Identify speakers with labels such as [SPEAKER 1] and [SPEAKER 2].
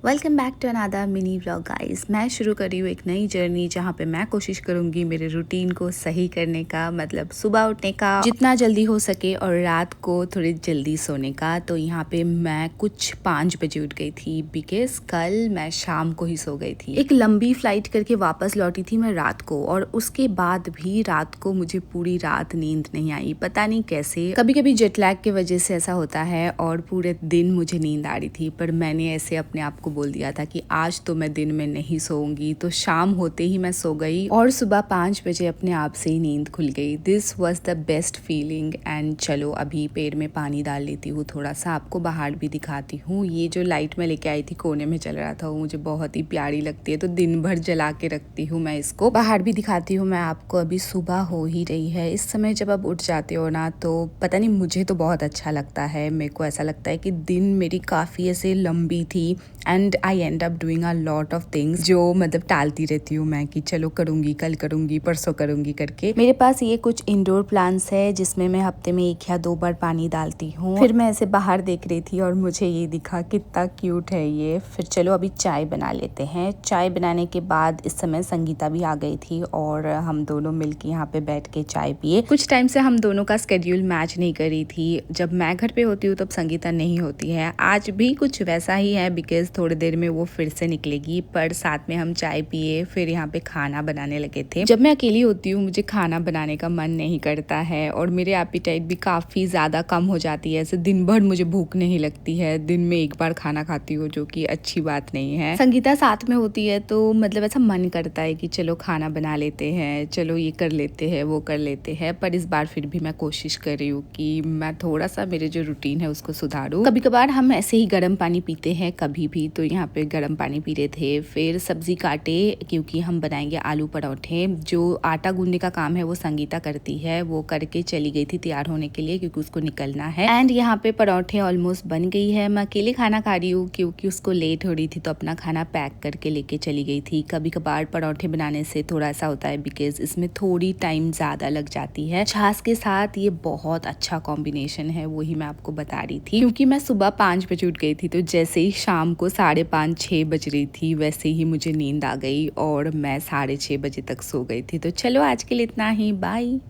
[SPEAKER 1] Welcome back to another mini vlog guys. मैं शुरू कर रही हूँ एक नई जर्नी जहाँ पे मैं कोशिश करूँगी मेरे रूटीन को सही करने का, मतलब सुबह उठने का जितना जल्दी हो सके और रात को थोड़ी जल्दी सोने का। तो यहाँ पे मैं कुछ 5 बजे उठ गई थी बिकॉज कल मैं शाम को ही सो गई थी। एक लंबी फ्लाइट करके वापस लौटी थी मैं रात को, और उसके बाद भी रात को मुझे पूरी रात नींद नहीं आई। पता नहीं कैसे, कभी कभी जेट लैग की वजह से ऐसा होता है और पूरे दिन मुझे नींद आ रही थी। पर मैंने ऐसे अपने आप को बोल दिया था कि आज तो मैं दिन में नहीं सोऊंगी। तो शाम होते ही मैं सो गई और सुबह 5 बजे अपने आप से ही नींद खुल गई। This was the best feeling. And चलो अभी पैर में पानी डाल लेती हूँ, थोड़ा सा आपको बाहर भी दिखाती हूँ। ये जो लाइट मैं लेके आई थी कोने में चल रहा था, वो मुझे बहुत ही प्यारी लगती है, तो दिन भर जला के रखती हूँ मैं इसको। बाहर भी दिखाती हूँ मैं आपको। अभी सुबह हो ही रही है। इस समय जब आप उठ जाते हो ना, तो पता नहीं, मुझे तो बहुत अच्छा लगता है। मेरे को ऐसा लगता है कि दिन मेरी काफ़ी ऐसे लंबी थी and I and up doing a lot of things, जो मतलब टालती रहती हूँ मैं कि चलो करूंगी, कल करूंगी, परसों करूंगी करके। मेरे पास ये कुछ इंडोर प्लांट्स है जिसमें मैं हफ्ते में 1 या 2 बार पानी डालती हूँ। फिर मैं ऐसे बाहर देख रही थी और मुझे ये दिखा, कितना क्यूट है ये। फिर चलो अभी चाय बना लेते हैं। चाय बनाने के बाद इस समय संगीता भी आ गई थी और हम दोनों मिलकर यहाँ पे बैठ के चाय पिए। कुछ टाइम से हम दोनों का स्केड्यूल मैच नहीं कर रही थी। जब मैं घर पे होती हूँ तब संगीता नहीं होती है। आज भी कुछ वैसा ही है बिकॉज थोड़ी देर में वो फिर से निकलेगी। पर साथ में हम चाय पिए, फिर यहाँ पे खाना बनाने लगे थे। जब मैं अकेली होती हूँ मुझे खाना बनाने का मन नहीं करता है और मेरे एपेटाइट भी काफी ज्यादा कम हो जाती है। ऐसे दिन भर मुझे भूख नहीं लगती है। दिन में 1 बार खाना खाती हूँ, जो कि अच्छी बात नहीं है। संगीता साथ में होती है तो मतलब ऐसा मन करता है कि चलो खाना बना लेते हैं, चलो ये कर लेते हैं, वो कर लेते हैं। पर इस बार फिर भी मैं कोशिश कर रही हूँ कि मैं थोड़ा सा मेरे जो रूटीन है उसको सुधारूं। कभी कभार हम ऐसे ही गर्म पानी पीते हैं कभी भी, तो यहाँ पे गर्म पानी पी रहे थे। फिर सब्जी काटे क्योंकि हम बनाएंगे आलू पराठे। जो आटा गूंदने का काम है वो संगीता करती है, वो करके चली गई थी तैयार होने के लिए क्योंकि उसको निकलना है। एंड यहाँ पे पराठे ऑलमोस्ट बन गई है। मैं अकेले खाना खा रही हूँ क्योंकि उसको लेट हो रही थी, तो अपना खाना पैक करके लेके चली गई थी। कभी कभार पराठे बनाने से थोड़ा सा होता है बिकॉज इसमें थोड़ी टाइम ज्यादा लग जाती है। छाछ के साथ ये बहुत अच्छा कॉम्बिनेशन है, वही मैं आपको बता रही थी। क्योंकि मैं सुबह 5 बजे उठ गई थी, तो जैसे ही शाम को 5:30-6 बज रही थी वैसे ही मुझे नींद आ गई और मैं 6:30 बजे तक सो गई थी। तो चलो आज के लिए इतना ही, बाय।